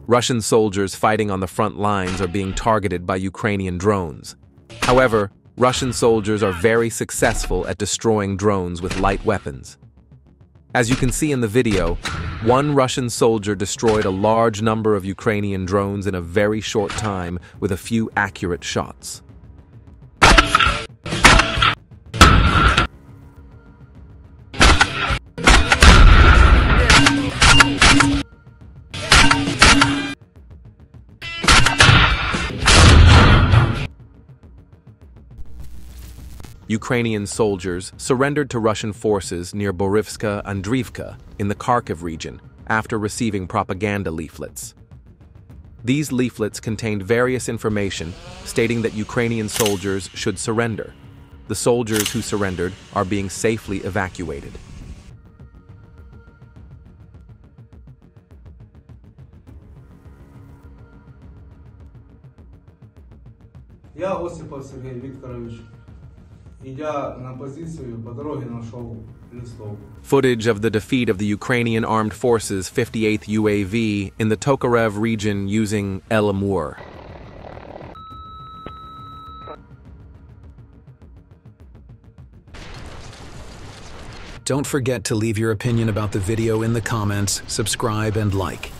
Russian soldiers fighting on the front lines are being targeted by Ukrainian drones. However, Russian soldiers are very successful at destroying drones with light weapons. As you can see in the video, one Russian soldier destroyed a large number of Ukrainian drones in a very short time with a few accurate shots. Ukrainian soldiers surrendered to Russian forces near Borivska Andriivka in the Kharkiv region after receiving propaganda leaflets. These leaflets contained various information stating that Ukrainian soldiers should surrender. The soldiers who surrendered are being safely evacuated. Я Осипов Сергій Вікторович. Идя на позицию, по дороге нашел листовку. Footage of the defeat of the Ukrainian Armed Forces 58th UAV in the Tokarev region using El Amur. Don't forget to leave your opinion about the video in the comments, subscribe and like.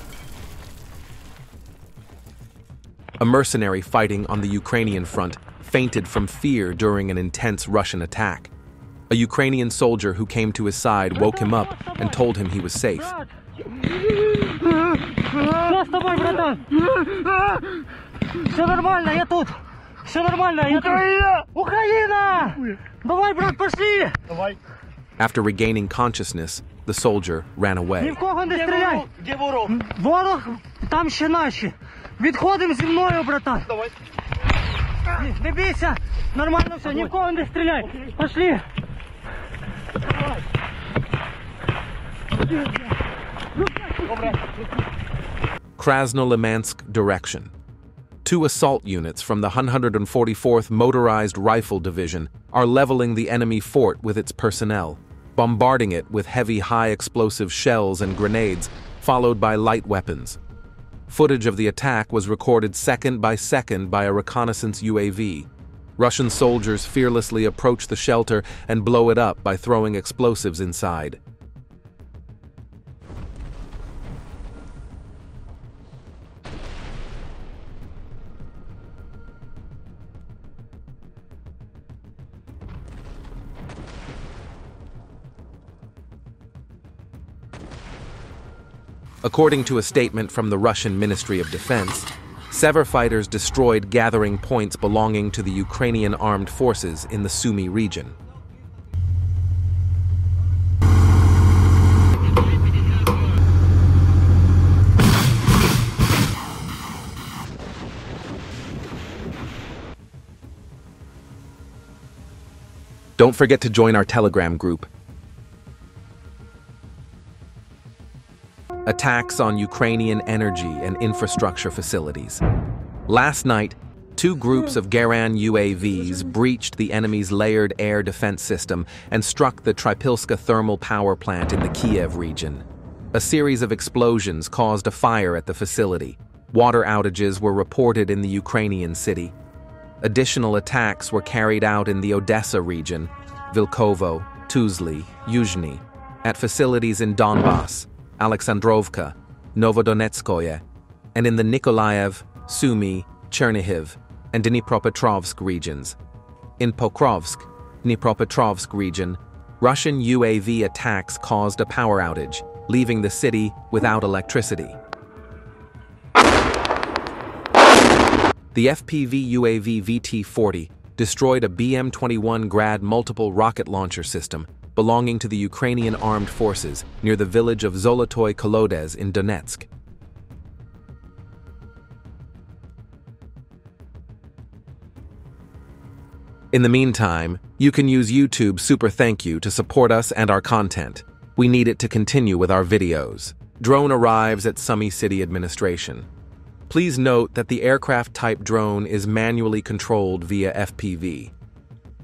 A mercenary fighting on the Ukrainian front fainted from fear during an intense Russian attack. A Ukrainian soldier who came to his side woke him up and told him he was safe. After regaining consciousness, the soldier ran away. Відходимо зі мною, братан. Не бійся, нормально все, ні в кого не стріляй. Пошли. Krasnolimansk direction. Two assault units from the 144th Motorized Rifle Division are leveling the enemy fort with its personnel, bombarding it with heavy high-explosive shells and grenades, followed by light weapons. Footage of the attack was recorded second by a reconnaissance UAV. Russian soldiers fearlessly approach the shelter and blow it up by throwing explosives inside. According to a statement from the Russian Ministry of Defense, Sever fighters destroyed gathering points belonging to the Ukrainian armed forces in the Sumy region. Don't forget to join our Telegram group. Attacks on Ukrainian energy and infrastructure facilities. Last night, two groups of Garan UAVs breached the enemy's layered air defense system and struck the Trypilska thermal power plant in the Kyiv region. A series of explosions caused a fire at the facility. Water outages were reported in the Ukrainian city. Additional attacks were carried out in the Odessa region, Vilkovo, Tuzli, Yuzhny, at facilities in Donbass, Alexandrovka, Novodonetskoye, and in the Nikolaev, Sumy, Chernihiv, and Dnipropetrovsk regions. In Pokrovsk, Dnipropetrovsk region, Russian UAV attacks caused a power outage, leaving the city without electricity. The FPV UAV VT-40 destroyed a BM-21 Grad multiple rocket launcher system belonging to the Ukrainian armed forces near the village of Zolotoy Kolodez in Donetsk. In the meantime, you can use YouTube Super Thank You to support us and our content. We need it to continue with our videos. Drone arrives at Sumy City Administration. Please note that the aircraft-type drone is manually controlled via FPV.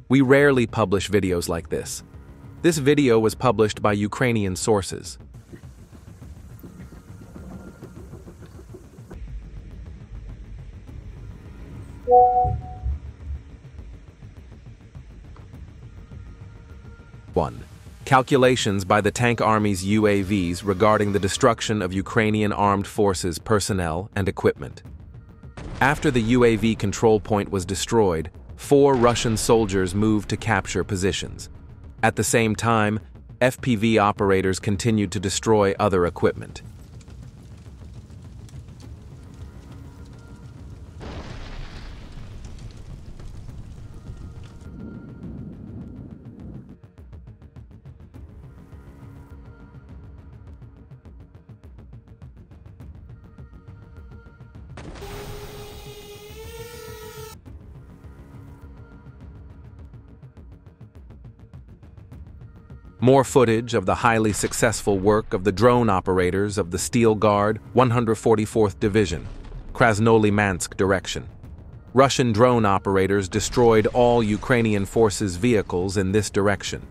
We rarely publish videos like this. This video was published by Ukrainian sources. 1. Calculations by the Tank Army's UAVs regarding the destruction of Ukrainian armed forces personnel and equipment. After the UAV control point was destroyed, 4 Russian soldiers moved to capture positions. At the same time, FPV operators continued to destroy other equipment. More footage of the highly successful work of the drone operators of the Steel Guard 144th Division, Krasnoly-Mansk direction. Russian drone operators destroyed all Ukrainian forces' vehicles in this direction.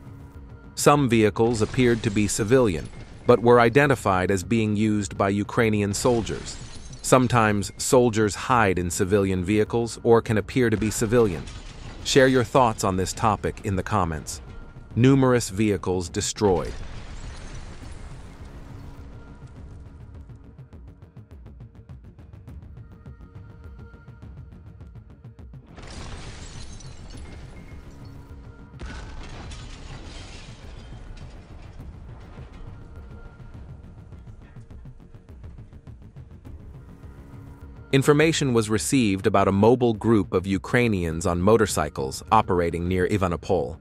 Some vehicles appeared to be civilian, but were identified as being used by Ukrainian soldiers. Sometimes soldiers hide in civilian vehicles or can appear to be civilian. Share your thoughts on this topic in the comments. Numerous vehicles destroyed. Information was received about a mobile group of Ukrainians on motorcycles operating near Ivanopol.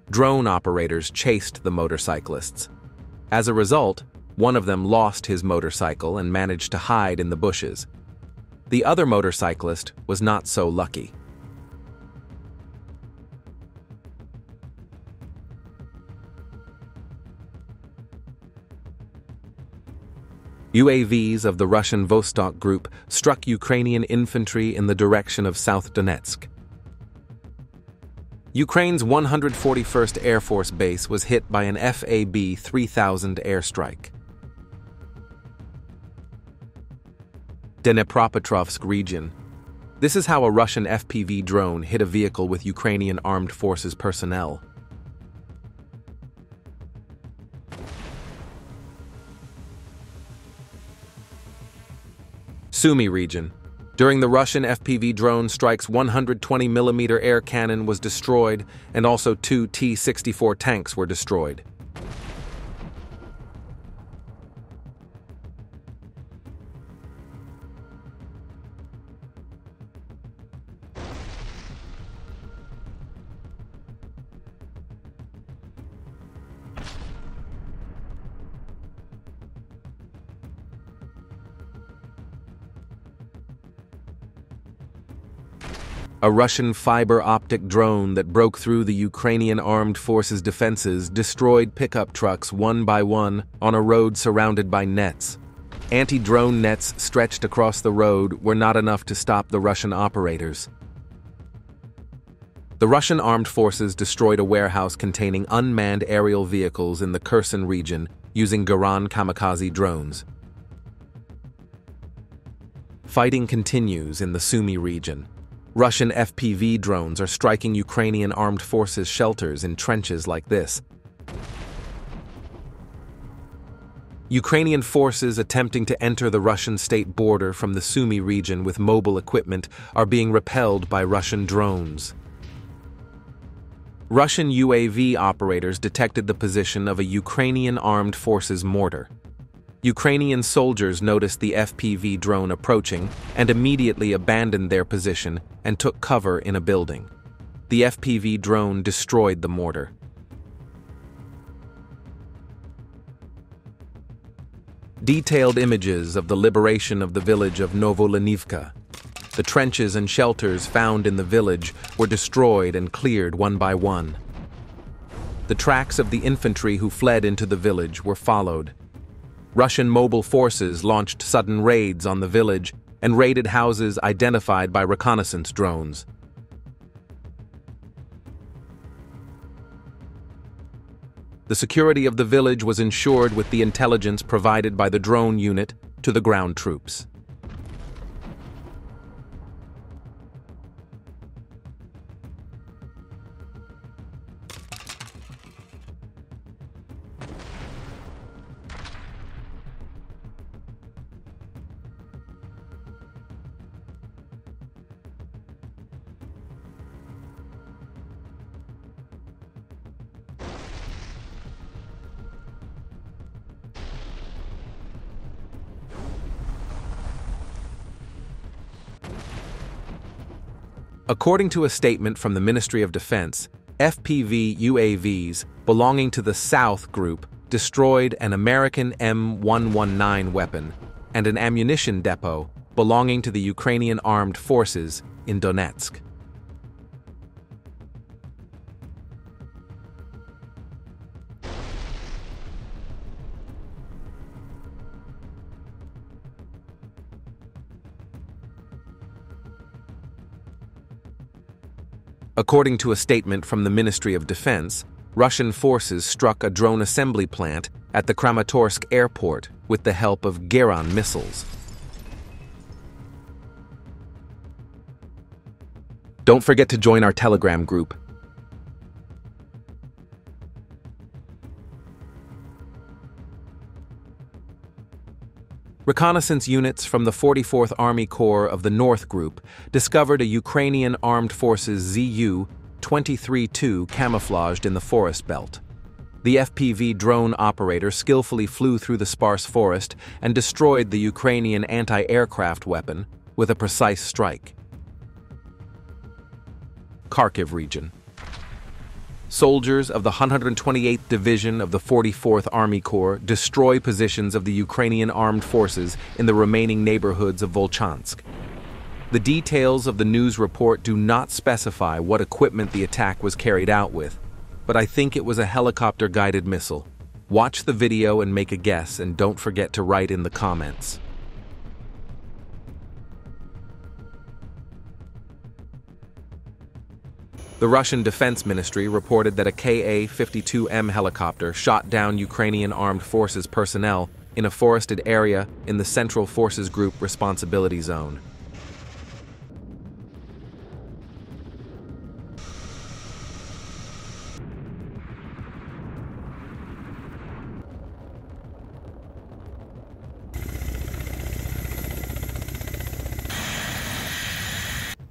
Drone operators chased the motorcyclists. As a result, one of them lost his motorcycle and managed to hide in the bushes. The other motorcyclist was not so lucky. UAVs of the Russian Vostok group struck Ukrainian infantry in the direction of South Donetsk. Ukraine's 141st Air Force Base was hit by an FAB-3000 airstrike. Dnipropetrovsk region. This is how a Russian FPV drone hit a vehicle with Ukrainian armed forces personnel. Sumy region. During the Russian FPV drone strikes, 120mm air cannon was destroyed, and also 2 T-64 tanks were destroyed. A Russian fiber-optic drone that broke through the Ukrainian armed forces' defenses destroyed pickup trucks one by one on a road surrounded by nets. Anti-drone nets stretched across the road were not enough to stop the Russian operators. The Russian armed forces destroyed a warehouse containing unmanned aerial vehicles in the Kherson region using Garan kamikaze drones. Fighting continues in the Sumy region. Russian FPV drones are striking Ukrainian armed forces shelters in trenches like this. Ukrainian forces attempting to enter the Russian state border from the Sumy region with mobile equipment are being repelled by Russian drones. Russian UAV operators detected the position of a Ukrainian armed forces mortar. Ukrainian soldiers noticed the FPV drone approaching and immediately abandoned their position and took cover in a building. The FPV drone destroyed the mortar. Detailed images of the liberation of the village of Novolenivka. The trenches and shelters found in the village were destroyed and cleared one by one. The tracks of the infantry who fled into the village were followed. Russian mobile forces launched sudden raids on the village and raided houses identified by reconnaissance drones. The security of the village was ensured with the intelligence provided by the drone unit to the ground troops. According to a statement from the Ministry of Defense, FPV UAVs belonging to the South Group destroyed an American M119 weapon and an ammunition depot belonging to the Ukrainian armed forces in Donetsk. According to a statement from the Ministry of Defense, Russian forces struck a drone assembly plant at the Kramatorsk airport with the help of Geran missiles. Don't forget to join our Telegram group. Reconnaissance units from the 44th Army Corps of the North Group discovered a Ukrainian Armed Forces Zu-23-2 camouflaged in the forest belt. The FPV drone operator skillfully flew through the sparse forest and destroyed the Ukrainian anti-aircraft weapon with a precise strike. Kharkiv region. Soldiers of the 128th Division of the 44th Army Corps destroy positions of the Ukrainian armed forces in the remaining neighborhoods of Volchansk. The details of the news report do not specify what equipment the attack was carried out with, but I think it was a helicopter-guided missile. Watch the video and make a guess, and don't forget to write in the comments. The Russian Defense Ministry reported that a Ka-52M helicopter shot down Ukrainian Armed Forces personnel in a forested area in the Central Forces Group responsibility zone.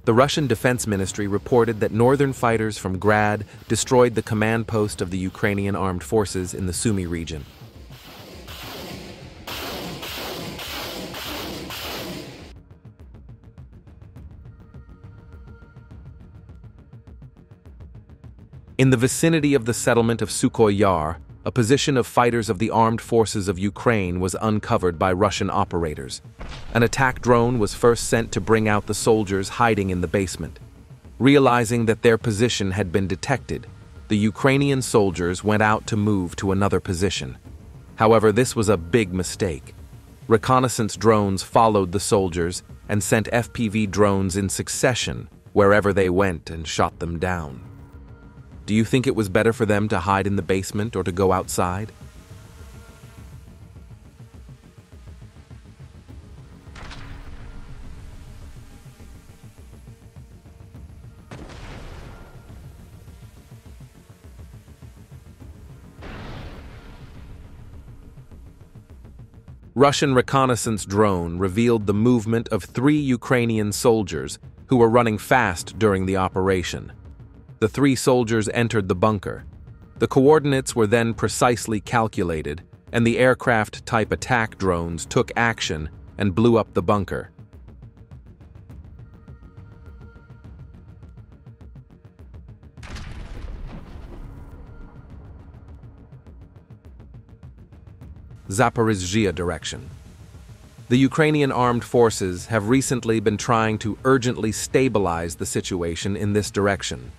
The Russian Defense Ministry reported that northern fighters from Grad destroyed the command post of the Ukrainian armed forces in the Sumy region. In the vicinity of the settlement of Sukhoy Yar, a position of fighters of the armed forces of Ukraine was uncovered by Russian operators. An attack drone was first sent to bring out the soldiers hiding in the basement. Realizing that their position had been detected, the Ukrainian soldiers went out to move to another position. However, this was a big mistake. Reconnaissance drones followed the soldiers and sent FPV drones in succession wherever they went and shot them down. Do you think it was better for them to hide in the basement or to go outside? Russian reconnaissance drone revealed the movement of 3 Ukrainian soldiers who were running fast during the operation. The 3 soldiers entered the bunker. The coordinates were then precisely calculated, and the aircraft-type attack drones took action and blew up the bunker. Zaporizhzhia direction. The Ukrainian armed forces have recently been trying to urgently stabilize the situation in this direction.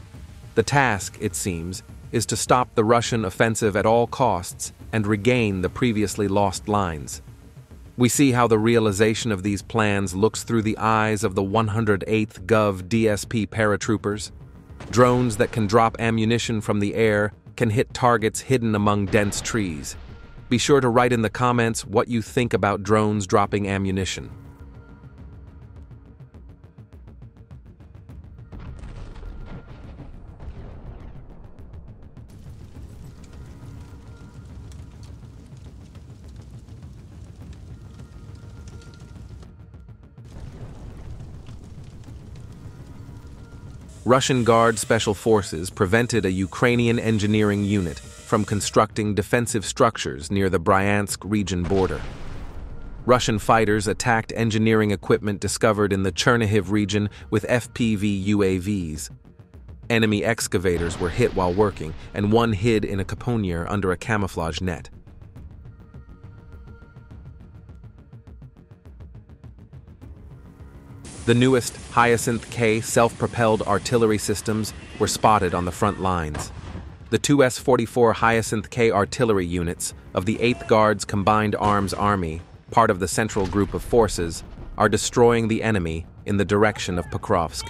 The task, it seems, is to stop the Russian offensive at all costs and regain the previously lost lines. We see how the realization of these plans looks through the eyes of the 108th Gov DSP paratroopers. Drones that can drop ammunition from the air can hit targets hidden among dense trees. Be sure to write in the comments what you think about drones dropping ammunition. Russian Guard Special Forces prevented a Ukrainian engineering unit from constructing defensive structures near the Bryansk region border. Russian fighters attacked engineering equipment discovered in the Chernihiv region with FPV UAVs. Enemy excavators were hit while working, and one hid in a caponier under a camouflage net. The newest Hyacinth K self-propelled artillery systems were spotted on the front lines. The two S-44 Hyacinth K artillery units of the 8th Guards Combined Arms Army, part of the Central Group of Forces, are destroying the enemy in the direction of Pokrovsk.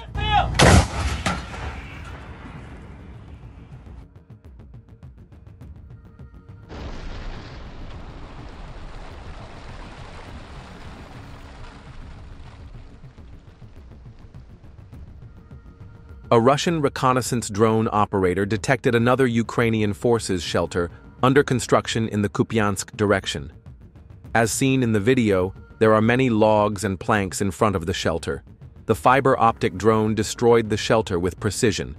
A Russian reconnaissance drone operator detected another Ukrainian forces shelter under construction in the Kupiansk direction. As seen in the video, there are many logs and planks in front of the shelter. The fiber optic drone destroyed the shelter with precision.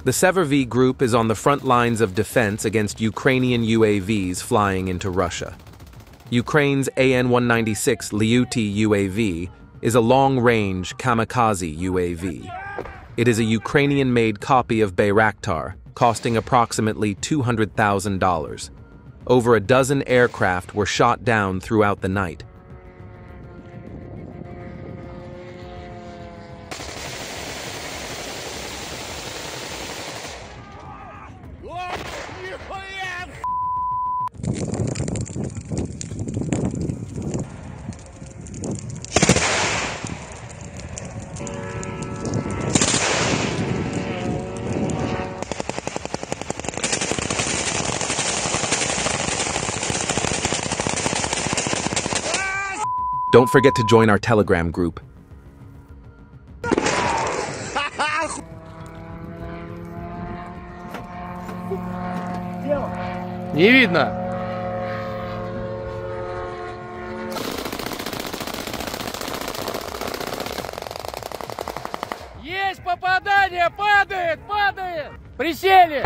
The Sever-V group is on the front lines of defense against Ukrainian UAVs flying into Russia. Ukraine's AN-196 Lyuty UAV is a long-range kamikaze UAV. It is a Ukrainian-made copy of Bayraktar, costing approximately $200,000. Over a dozen aircraft were shot down throughout the night. Don't forget to join our Telegram group. Не видно. Есть попадание, падает, падает. Присели.